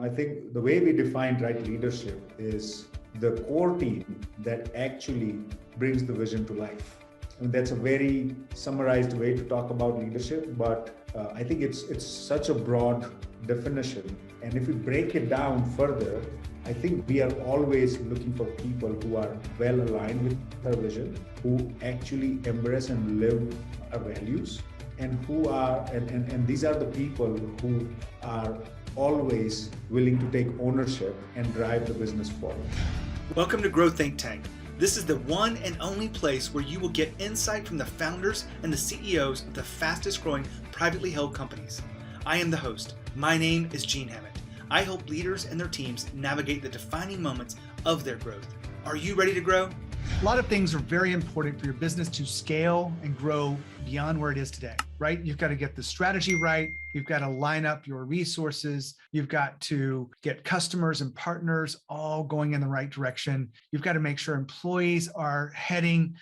I think the way we define right leadership is the core team that actually brings the vision to life. I mean, that's a very summarized way to talk about leadership, but I think it's such a broad definition. And if we break it down further, I think we are always looking for people who are well aligned with our vision, who actually embrace and live our values, and who are, and these are the people who are always willing to take ownership and drive the business forward. Welcome to Grow Think Tank. This is the one and only place where you will get insight from the founders and the CEOs of the fastest growing privately held companies. I am the host. My name is Gene Hammett. I help leaders and their teams navigate the defining moments of their growth. Are you ready to grow? A lot of things are very important for your business to scale and grow beyond where it is today, right? You've got to get the strategy right. You've got to line up your resources. You've got to get customers and partners all going in the right direction. You've got to make sure employees are heading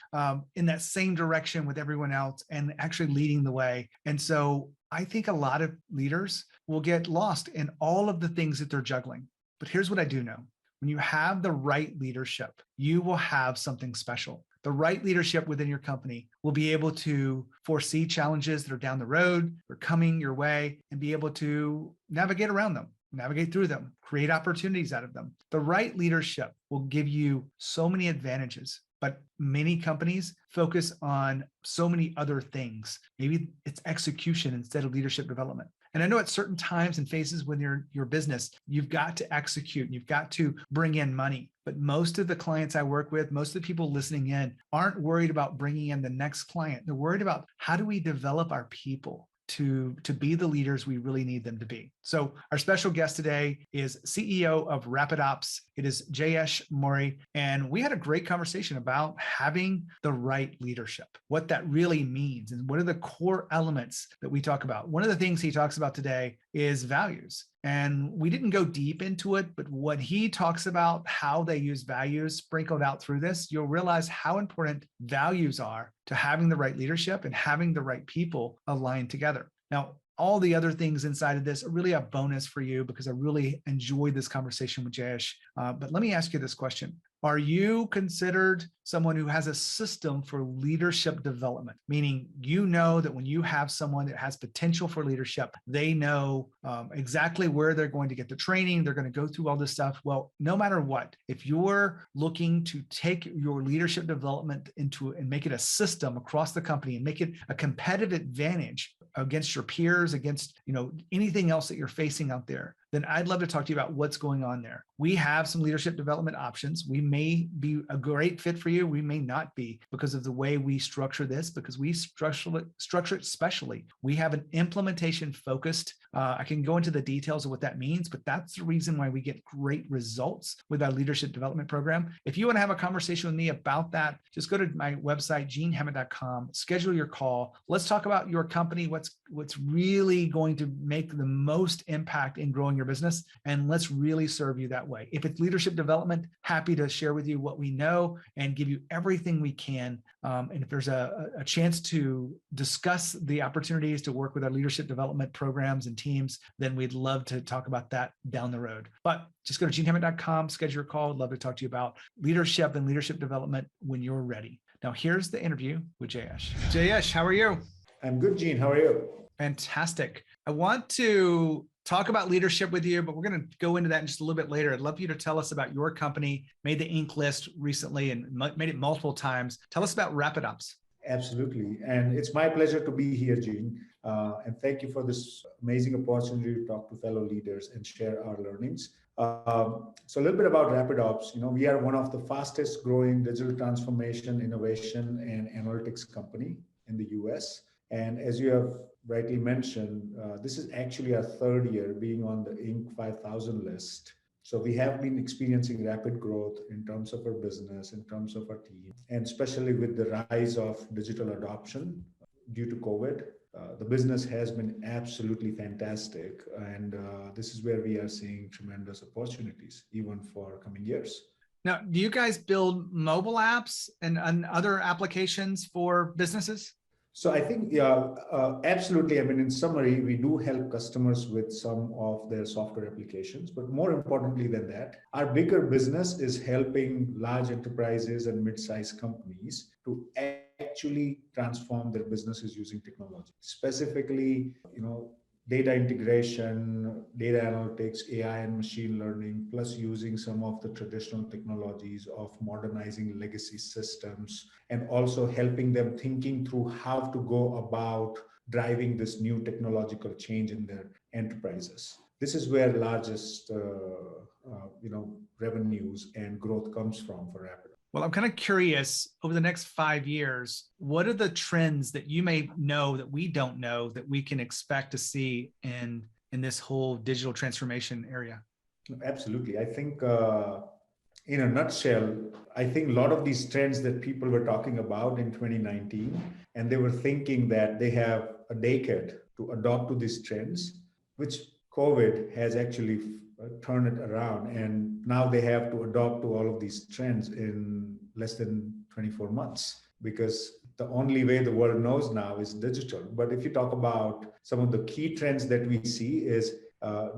in that same direction with everyone else and actually leading the way. And so I think a lot of leaders will get lost in all of the things that they're juggling. But here's what I do know. When you have the right leadership, you will have something special. The right leadership within your company will be able to foresee challenges that are down the road or coming your way and be able to navigate around them, navigate through them, create opportunities out of them. The right leadership will give you so many advantages, but many companies focus on so many other things. Maybe it's execution instead of leadership development. And I know at certain times and phases when your business, you've got to execute and you've got to bring in money. But most of the clients I work with, most of the people listening in aren't worried about bringing in the next client. They're worried about how do we develop our people to be the leaders we really need them to be. So our special guest today is CEO of Rapidops. It is Jayesh Mori. And we had a great conversation about having the right leadership, what that really means, and what are the core elements that we talk about. One of the things he talks about today is values. And we didn't go deep into it, but what he talks about, how they use values sprinkled out through this, you'll realize how important values are to having the right leadership and having the right people aligned together. Now, all the other things inside of this are really a bonus for you because I really enjoyed this conversation with Jayesh. But let me ask you this question. Are you considered someone who has a system for leadership development? Meaning, you know that when you have someone that has potential for leadership, they know exactly where they're going to get the training, they're going to go through all this stuff. Well, no matter what, if you're looking to take your leadership development into and make it a system across the company and make it a competitive advantage against your peers, against anything else that you're facing out there, then I'd love to talk to you about what's going on there. We have some leadership development options. We may be a great fit for you. We may not be because of the way we structure this, because we structure it specially. We have an implementation focused. I can go into the details of what that means, but that's the reason why we get great results with our leadership development program. If you want to have a conversation with me about that, just go to my website, genehammett.com, schedule your call. Let's talk about your company, what's really going to make the most impact in growing your business, and let's really serve you that way. If it's leadership development, happy to share with you what we know and give you everything we can. And if there's a chance to discuss the opportunities to work with our leadership development programs and teams, then we'd love to talk about that down the road. But just go to genehammett.com, schedule your call. I'd love to talk to you about leadership and leadership development when you're ready. Now, here's the interview with Jayesh. Jayesh, how are you? I'm good, Gene. How are you? Fantastic. I want to talk about leadership with you, but we're going to go into that in just a little bit later. I'd love you to tell us about your company, made the Inc. list recently and made it multiple times. Tell us about Rapidops. Absolutely. And it's my pleasure to be here, Gene. And thank you for this amazing opportunity to talk to fellow leaders and share our learnings. So a little bit about Rapidops. We are one of the fastest growing digital transformation, innovation, and analytics company in the US. And as you have rightly mentioned, this is actually our third year being on the Inc. 5000 list. So we have been experiencing rapid growth in terms of our business, in terms of our team, and especially with the rise of digital adoption due to COVID. The business has been absolutely fantastic. And this is where we are seeing tremendous opportunities, even for coming years. Now, do you guys build mobile apps and other applications for businesses? So I think, yeah, absolutely. I mean, in summary, we do help customers with some of their software applications, but more importantly than that, our bigger business is helping large enterprises and mid-sized companies to actually transform their businesses using technology. Specifically, data integration, data analytics, AI and machine learning, plus using some of the traditional technologies of modernizing legacy systems, and also helping them thinking through how to go about driving this new technological change in their enterprises. This is where largest revenues and growth comes from for Rapid. Well, I'm kind of curious, over the next 5 years, what are the trends that you may know that we don't know that we can expect to see in this whole digital transformation area? Absolutely. I think in a nutshell, I think a lot of these trends that people were talking about in 2019, and they were thinking that they have a decade to adopt to these trends, which COVID has actually turned it around. And now they have to adopt to all of these trends in less than 24 months, because the only way the world knows now is digital. But if you talk about some of the key trends that we see is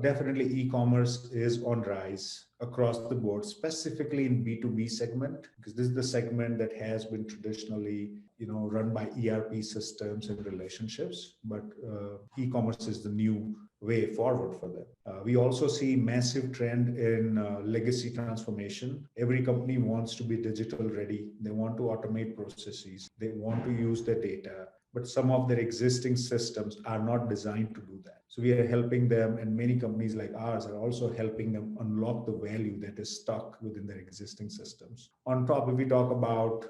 definitely e-commerce is on rise across the board, specifically in B2B segment, because this is the segment that has been traditionally, run by ERP systems and relationships. But e-commerce is the new way forward for them. We also see massive trend in legacy transformation. Every company wants to be digital ready. They want to automate processes. They want to use their data, but some of their existing systems are not designed to do that. So we are helping them, and many companies like ours are also helping them unlock the value that is stuck within their existing systems. On top, if we talk about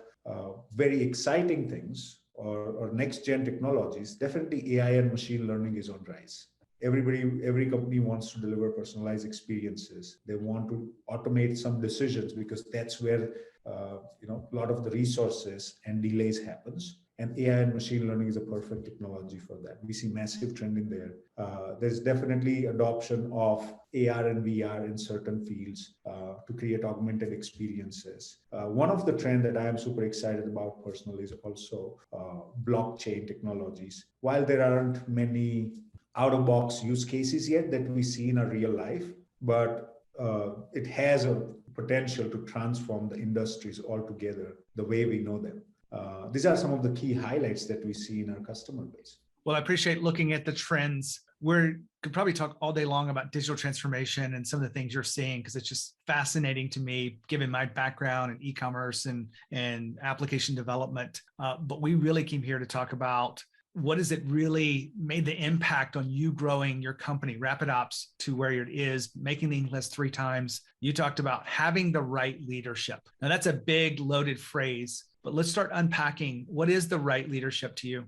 very exciting things or next gen technologies, definitely AI and machine learning is on rise. Every company wants to deliver personalized experiences. They want to automate some decisions because that's where a lot of the resources and delays happens. And AI and machine learning is a perfect technology for that. We see massive trend in there. There's definitely adoption of AR and VR in certain fields to create augmented experiences. One of the trends that I am super excited about personally is also blockchain technologies. While there aren't many out-of-box use cases yet that we see in our real life, but it has a potential to transform the industries altogether the way we know them. These are some of the key highlights that we see in our customer base. Well, I appreciate looking at the trends. We could probably talk all day long about digital transformation and some of the things you're seeing, because it's just fascinating to me, given my background in e-commerce and application development. But we really came here to talk about what has it really made the impact on you growing your company, Rapidops, to where it is, making the list 3 times. You talked about having the right leadership. Now, that's a big loaded phrase, but let's start unpacking. What is the right leadership to you?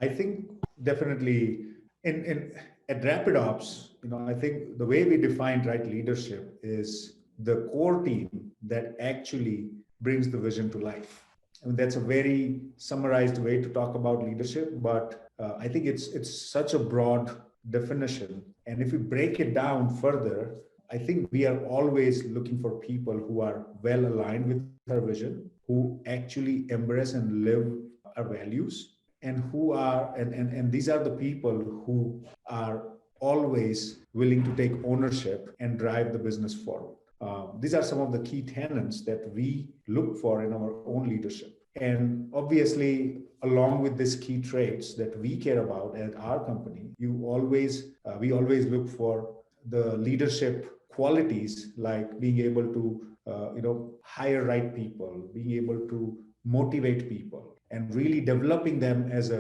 I think definitely at Rapidops, I think the way we define right leadership is the core team that actually brings the vision to life. I mean, that's a very summarized way to talk about leadership, but I think it's such a broad definition. And if we break it down further, I think we are always looking for people who are well aligned with our vision, who actually embrace and live our values, and who are, and these are the people who are always willing to take ownership and drive the business forward. These are some of the key tenets that we look for in our own leadership. And obviously, along with these key traits that we care about at our company, we always look for the leadership qualities, like being able to hire right people, being able to motivate people, and really developing them as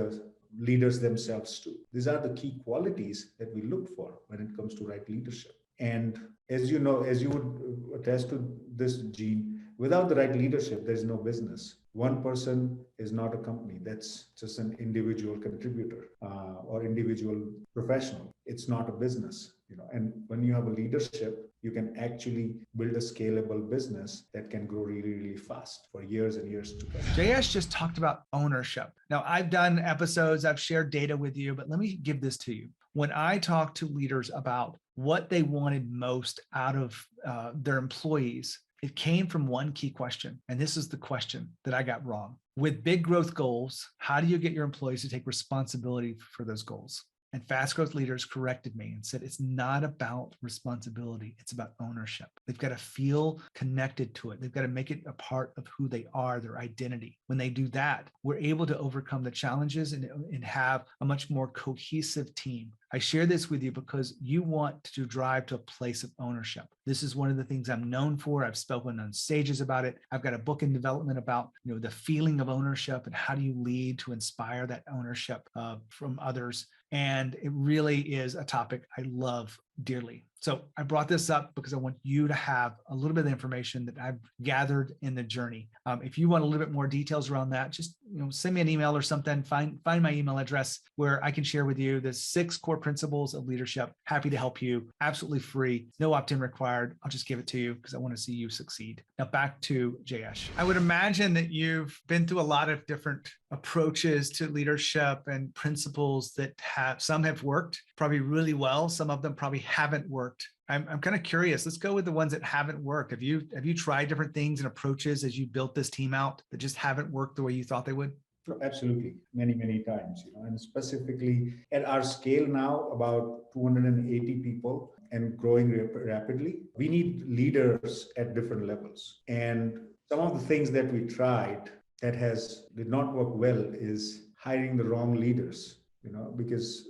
leaders themselves too. These are the key qualities that we look for when it comes to right leadership. And as you know, as you would attest to this, Gene, without the right leadership, there's no business. One person is not a company. That's just an individual contributor or individual professional. It's not a business, And when you have a leadership, you can actually build a scalable business that can grow really, really fast for years and years to come. Jayesh just talked about ownership. Now, I've done episodes, I've shared data with you, but let me give this to you. When I talk to leaders about what they wanted most out of their employees, it came from one key question. And this is the question that I got wrong. with big growth goals, how do you get your employees to take responsibility for those goals? And fast growth leaders corrected me and said, it's not about responsibility. It's about ownership. They've got to feel connected to it. They've got to make it a part of who they are, their identity. When they do that, we're able to overcome the challenges and have a much more cohesive team. I share this with you because you want to drive to a place of ownership. This is one of the things I'm known for. I've spoken on stages about it. I've got a book in development about, the feeling of ownership and how do you lead to inspire that ownership from others. And it really is a topic I love dearly. So I brought this up because I want you to have a little bit of information that I've gathered in the journey. If you want a little bit more details around that, just send me an email or something. Find my email address where I can share with you the 6 core principles of leadership. Happy to help you. Absolutely free. No opt-in required. I'll just give it to you because I want to see you succeed. Now back to Jayesh. I would imagine that you've been through a lot of different approaches to leadership and principles that some have worked probably really well. Some of them probably haven't worked. I'm kind of curious. Let's go with the ones that haven't worked. Have you tried different things and approaches as you built this team out that just haven't worked the way you thought they would? Absolutely. Many, many times, and specifically at our scale now, about 280 people and growing rapidly, we need leaders at different levels. And some of the things that we tried that did not work well is hiring the wrong leaders. Because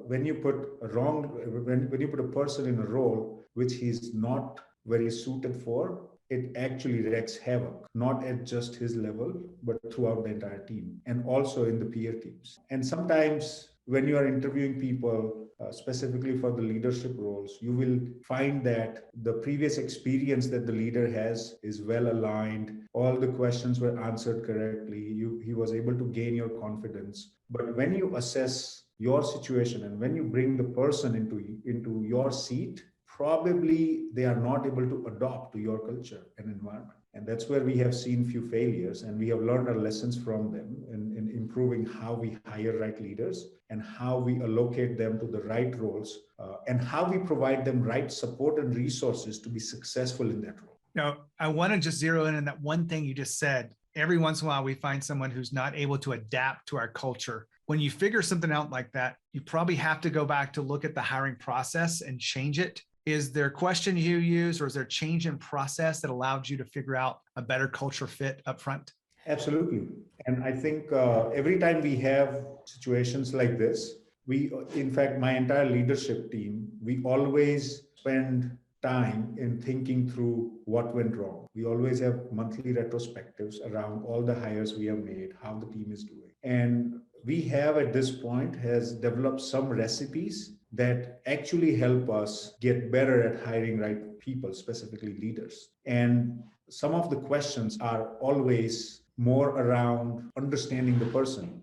when you put when you put a person in a role which he's not very suited for, it actually wreaks havoc, not at just his level, but throughout the entire team and also in the peer teams. And sometimes when you are interviewing people, specifically for the leadership roles, you will find that the previous experience that the leader has is well aligned. All the questions were answered correctly. He was able to gain your confidence. But when you assess your situation and when you bring the person into your seat, probably they are not able to adopt to your culture and environment. And that's where we have seen few failures, and we have learned our lessons from them in improving how we hire right leaders and how we allocate them to the right roles and how we provide them right support and resources to be successful in that role. Now, I want to just zero in on that one thing you just said. Every once in a while, we find someone who's not able to adapt to our culture. When you figure something out like that, you probably have to go back to look at the hiring process and change it. Is there a question you use, or is there a change in process that allowed you to figure out a better culture fit up front? Absolutely. And I think every time we have situations like this, in fact, my entire leadership team, we always spend time in thinking through what went wrong. We always have monthly retrospectives around all the hires we have made, how the team is doing. And we have at this point has developed some recipes that actually help us get better at hiring right people, specifically leaders. And some of the questions are always more around understanding the person,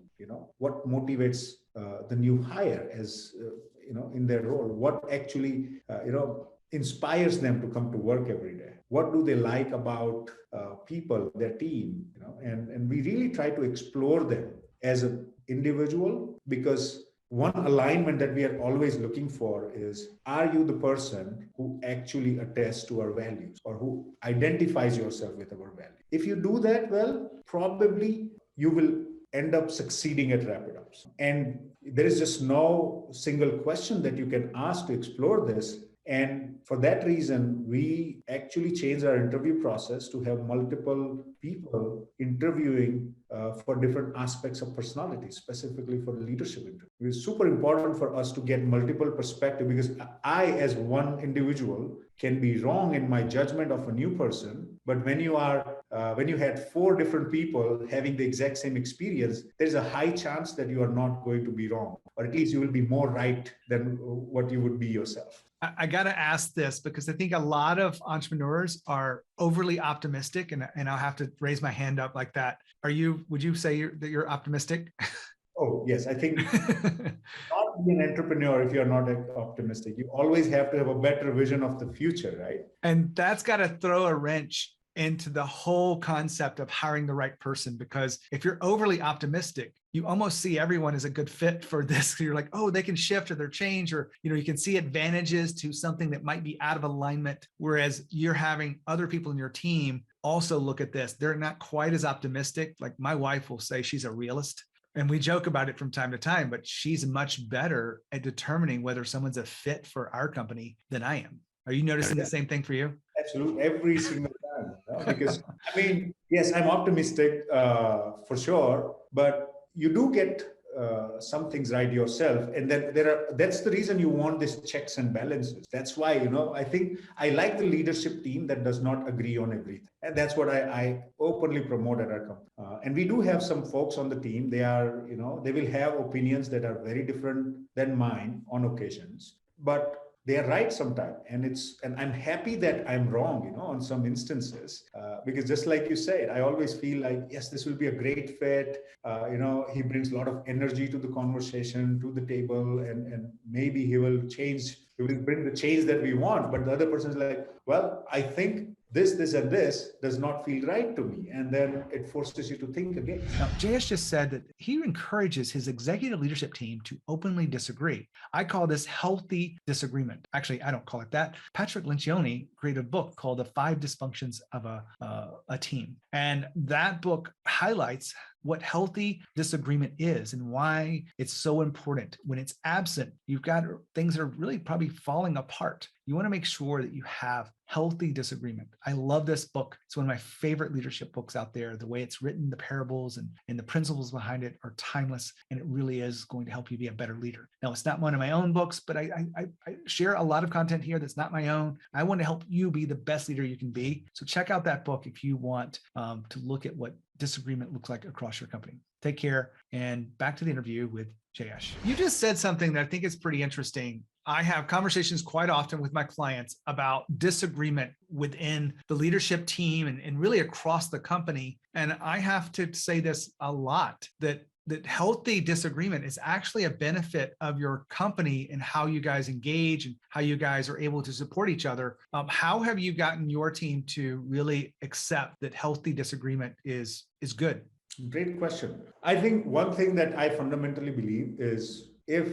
what motivates the new hire as, in their role, what actually, inspires them to come to work every day. What do they like about people, their team, and we really try to explore them as an individual, because one alignment that we are always looking for is, are you the person who actually attests to our values or who identifies yourself with our values? If you do that well, probably you will end up succeeding at Rapidops. And there is just no single question that you can ask to explore this. And for that reason, we actually changed our interview process to have multiple people interviewing for different aspects of personality, specifically for the leadership interview. It's super important for us to get multiple perspectives, because I, as one individual, can be wrong in my judgment of a new person. But when you had 4 different people having the exact same experience, there's a high chance that you are not going to be wrong, or at least you will be more right than what you would be yourself. I got to ask this because I think a lot of entrepreneurs are overly optimistic, and I'll have to raise my hand up like that. Would you say that you're optimistic? Oh, yes. I think not be an entrepreneur if you're not optimistic. You always have to have a better vision of the future, right? And that's got to throw a wrench into the whole concept of hiring the right person, because if you're overly optimistic, you almost see everyone as a good fit for this. You're like, oh, they can shift or they're change, or, you can see advantages to something that might be out of alignment. Whereas you're having other people in your team also look at this. They're not quite as optimistic. Like my wife will say she's a realist. And we joke about it from time to time, but she's much better at determining whether someone's a fit for our company than I am. Are you noticing the same thing for you? Absolutely, every single time. Because yes, I'm optimistic for sure, but you do get some things right yourself, and then that's the reason you want this checks and balances. That's why I think I like the leadership team that does not agree on everything, and that's what I openly promote at our company. And we do have some folks on the team. They are they will have opinions that are very different than mine on occasions, but they are right sometimes, and I'm happy that I'm wrong, on some instances, because just like you said, I always feel like, yes, this will be a great fit. He brings a lot of energy to the conversation, to the table, and maybe he will bring the change that we want. But the other person is like, well, I think this, and this does not feel right to me. And then it forces you to think again. Now, Jayesh just said that he encourages his executive leadership team to openly disagree. I call this healthy disagreement. Actually, I don't call it that. Patrick Lencioni created a book called The 5 Dysfunctions of a Team. And that book highlights what healthy disagreement is and why it's so important. When it's absent, you've got things that are really probably falling apart. You want to make sure that you have healthy disagreement. I love this book. It's one of my favorite leadership books out there. The way it's written, the parables and the principles behind it are timeless, and it really is going to help you be a better leader. Now, it's not one of my own books, but I share a lot of content here that's not my own. I want to help you be the best leader you can be. So check out that book if you want to look at what disagreement looks like across your company. Take care, and back to the interview with Jayesh. You just said something that I think is pretty interesting. I have conversations quite often with my clients about disagreement within the leadership team and really across the company. And I have to say this a lot, that healthy disagreement is actually a benefit of your company and how you guys engage and how you guys are able to support each other. How have you gotten your team to really accept that healthy disagreement is good? Great question. I think one thing that I fundamentally believe is if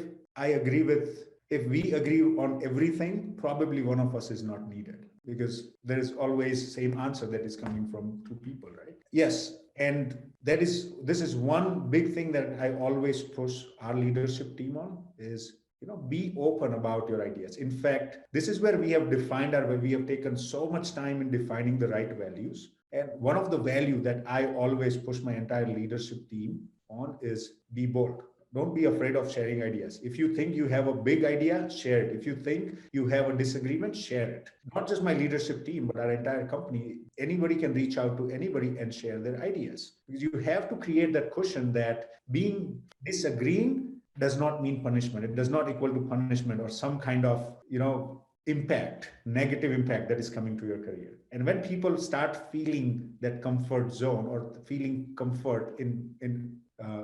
we agree on everything, probably one of us is not needed, because there is always same answer that is coming from two people, right? Yes. And this is one big thing that I always push our leadership team on is, be open about your ideas. In fact, this is where we have taken so much time in defining the right values. And one of the value that I always push my entire leadership team on is be bold. Don't be afraid of sharing ideas. If you think you have a big idea, share it. If you think you have a disagreement, share it. Not just my leadership team, but our entire company. Anybody can reach out to anybody and share their ideas. Because you have to create that cushion that disagreeing does not mean punishment. It does not equal to punishment or some kind of, negative impact that is coming to your career. And when people start feeling that comfort zone or feeling comfort in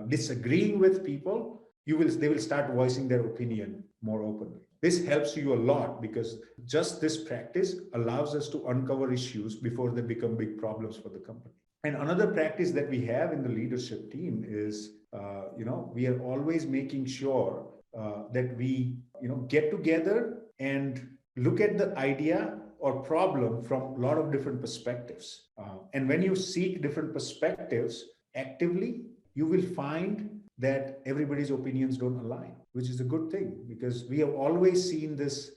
disagreeing with people, they will start voicing their opinion more openly. This helps you a lot because just this practice allows us to uncover issues before they become big problems for the company. And another practice that we have in the leadership team is, we are always making sure that we, get together and look at the idea or problem from a lot of different perspectives. And when you seek different perspectives actively, you will find that everybody's opinions don't align, which is a good thing, because we have always seen this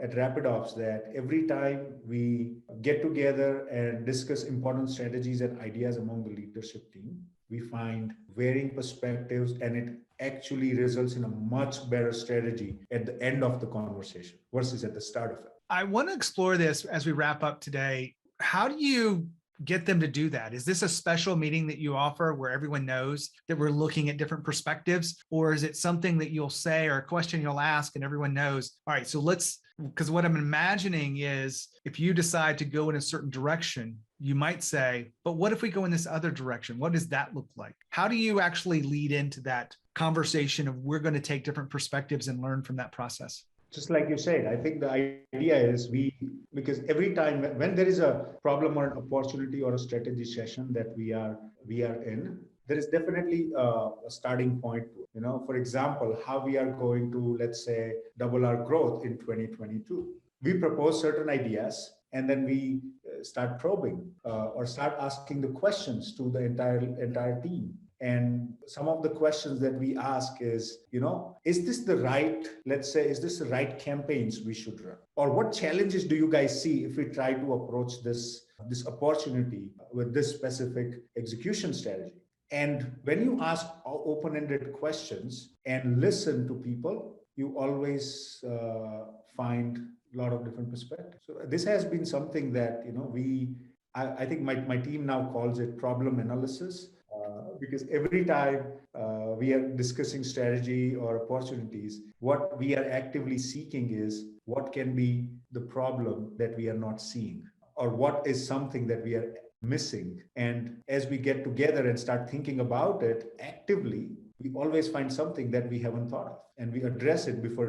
at Rapidops, that every time we get together and discuss important strategies and ideas among the leadership team, we find varying perspectives, and it actually results in a much better strategy at the end of the conversation versus at the start of it. I want to explore this as we wrap up today. How do you get them to do that? Is this a special meeting that you offer where everyone knows that we're looking at different perspectives? Or is it something that you'll say or a question you'll ask and everyone knows, all right, so because what I'm imagining is if you decide to go in a certain direction, you might say, but what if we go in this other direction? What does that look like? How do you actually lead into that conversation of we're going to take different perspectives and learn from that process? Just like you said, I think the idea is because every time when there is a problem or an opportunity or a strategy session that we are in, there is definitely a starting point. For example, how we are going to, let's say, double our growth in 2022. We propose certain ideas, and then we start probing or start asking the questions to the entire team. And some of the questions that we ask is this the right, let's say, is this the right campaigns we should run? Or what challenges do you guys see if we try to approach this opportunity with this specific execution strategy? And when you ask open-ended questions and listen to people, you always find a lot of different perspectives. So this has been something that, I think my team now calls it problem analysis. Because every time we are discussing strategy or opportunities, what we are actively seeking is what can be the problem that we are not seeing, or what is something that we are missing. And as we get together and start thinking about it actively, we always find something that we haven't thought of, and we address it before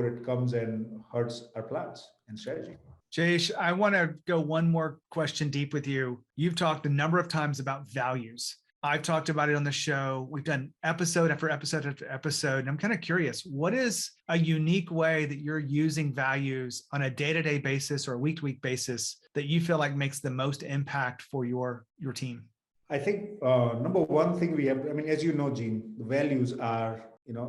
it comes and hurts our plans and strategy. Jayesh, I want to go one more question deep with you. You've talked a number of times about values. I've talked about it on the show. We've done episode after episode after episode. And I'm kind of curious, what is a unique way that you're using values on a day-to-day basis or a week-to-week basis that you feel like makes the most impact for your team? I think number one thing we have, as you know, Gene, the values are,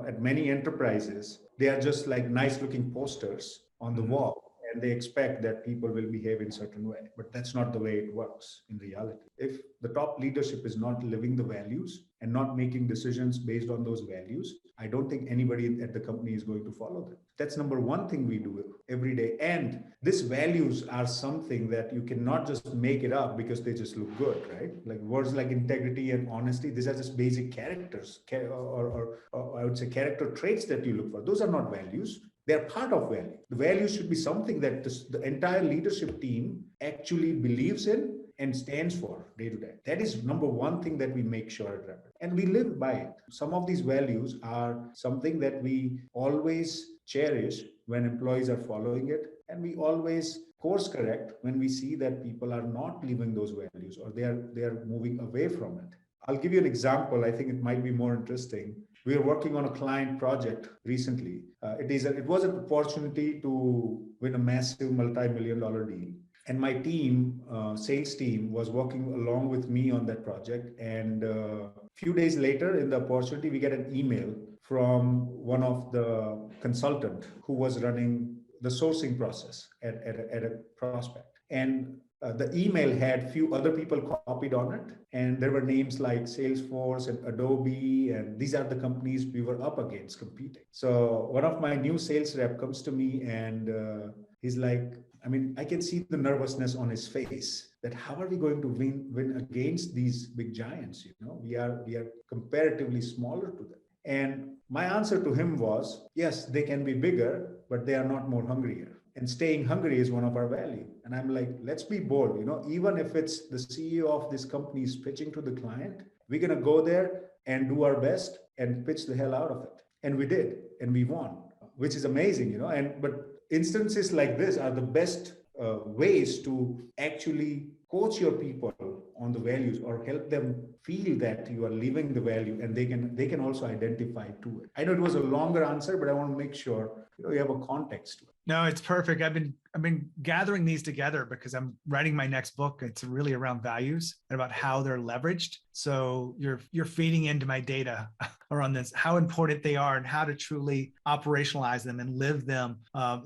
at many enterprises, they are just like nice looking posters on the wall. And they expect that people will behave in a certain way. But that's not the way it works in reality. If the top leadership is not living the values and not making decisions based on those values, I don't think anybody at the company is going to follow them. That's number one thing we do every day. And these values are something that you cannot just make it up because they just look good, right? Like words like integrity and honesty, these are just basic characters or I would say character traits that you look for. Those are not values. They're part of value. The value should be something that the entire leadership team actually believes in and stands for day to day. That is number one thing that we make sure at Rapid. And we live by it. Some of these values are something that we always cherish when employees are following it. And we always course correct when we see that people are not living those values or they are moving away from it. I'll give you an example. I think it might be more interesting. We are working on a client project recently. It was an opportunity to win a massive multi-million-dollar deal. And my team, sales team, was working along with me on that project. And a few days later in the opportunity, we get an email from one of the consultant who was running the sourcing process at a prospect. And the email had few other people copied on it, and there were names like Salesforce and Adobe, and these are the companies we were up against competing. So one of my new sales rep comes to me and he's like, I can see the nervousness on his face that how are we going to win against these big giants? We are comparatively smaller to them. And my answer to him was, yes, they can be bigger, but they are not more hungrier. And staying hungry is one of our value. And I'm like, let's be bold. Even if it's the CEO of this company is pitching to the client, we're going to go there and do our best and pitch the hell out of it. And we did, and we won, which is amazing, but instances like this are the best ways to actually coach your people on the values or help them feel that you are living the value, and they can also identify to it. I know it was a longer answer, but I want to make sure you have a context to it. No, it's perfect. I've been gathering these together because I'm writing my next book. It's really around values and about how they're leveraged. So you're feeding into my data around this, how important they are and how to truly operationalize them and live them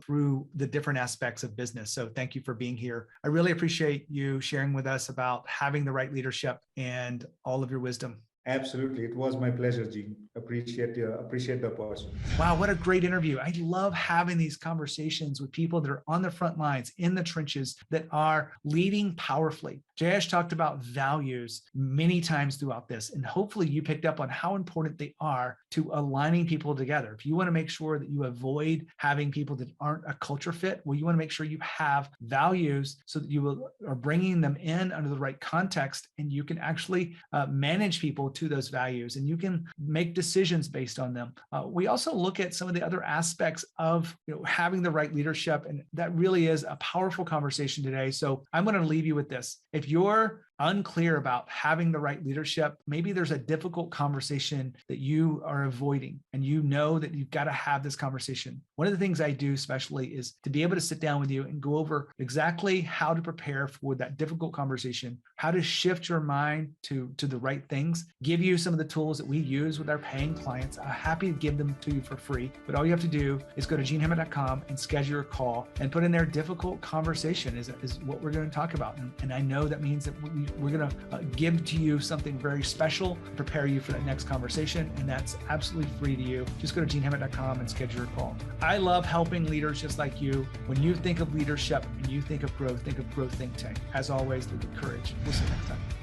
through the different aspects of business. So thank you for being here. I really appreciate you sharing with us about having the right leadership and all of your wisdom. Absolutely. It was my pleasure, Gene. Appreciate the opportunity. Wow, what a great interview. I love having these conversations with people that are on the front lines, in the trenches, that are leading powerfully. Jayesh talked about values many times throughout this, and hopefully you picked up on how important they are to aligning people together. If you want to make sure that you avoid having people that aren't a culture fit, well, you want to make sure you have values so that you are bringing them in under the right context, and you can actually manage people to those values, and you can make decisions based on them. We also look at some of the other aspects of having the right leadership, and that really is a powerful conversation today. So I'm going to leave you with this. If you're unclear about having the right leadership, maybe there's a difficult conversation that you are avoiding, and you know that you've got to have this conversation. One of the things I do especially is to be able to sit down with you and go over exactly how to prepare for that difficult conversation, how to shift your mind to the right things, give you some of the tools that we use with our paying clients. I'm happy to give them to you for free, but all you have to do is go to genehammett.com and schedule a call and put in there difficult conversation is what we're going to talk about. And I know that means that we're going to give to you something very special, prepare you for that next conversation, and that's absolutely free to you. Just go to genehammett.com and schedule a call. I love helping leaders just like you. When you think of leadership and you think of growth think Think Tank. As always, think of courage. We'll see you next time.